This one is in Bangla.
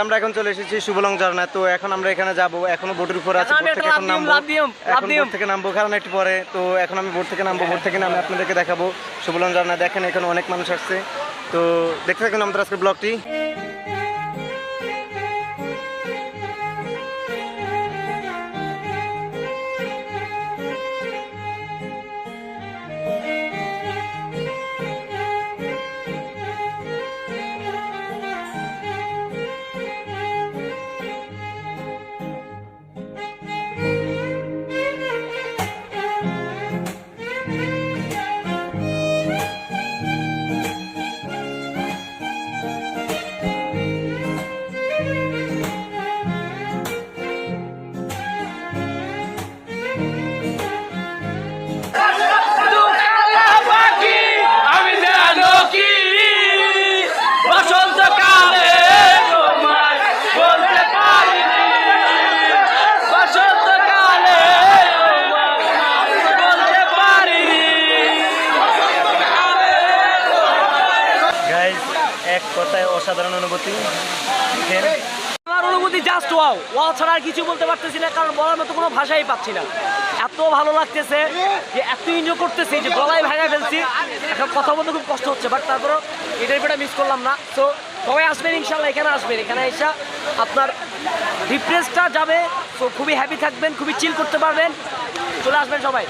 আমরা এখন চলে এসেছি শুভলং ঝর্ণা। তো এখন আমরা এখানে যাব, এখনো বোটের উপর আছি, বোট থেকে এখন নামবো, এখন বোট থেকে নামবো কারণ একটু পরে। তো এখন আমি বোট থেকে নামবো, বোট থেকে নামে আপনাদেরকে দেখাবো শুভলং ঝর্ণা। দেখেন এখানে অনেক মানুষ আসছে, তো দেখতে থাকুন আমাদের আজকের ব্লগটি। এক কথায় অসাধারণ অনুভূতি। আমার অনুভূতি জাস্ট ওয়াও, ওয়াও ছাড়া আর কিছু বলতে পারতেছি না, কারণ বলার মতো কোনো ভাষাই পাচ্ছি না। এত ভালো লাগতেছে যে এত এনজয় করতেছি যে গলায় ভাঙা ফেলছি, এখন কথা বলতে খুব কষ্ট হচ্ছে, বাট তারপরেও এটার ব্যাপারটা মিস করলাম না। তো সবাই আসবেন ইনশাল্লাহ, এখানে আসবেন, এখানে এসে আপনার রিফ্রেশটা যাবে। তো খুবই হ্যাপি থাকবেন, খুবই চিল করতে পারবেন, চলে আসবেন সবাই।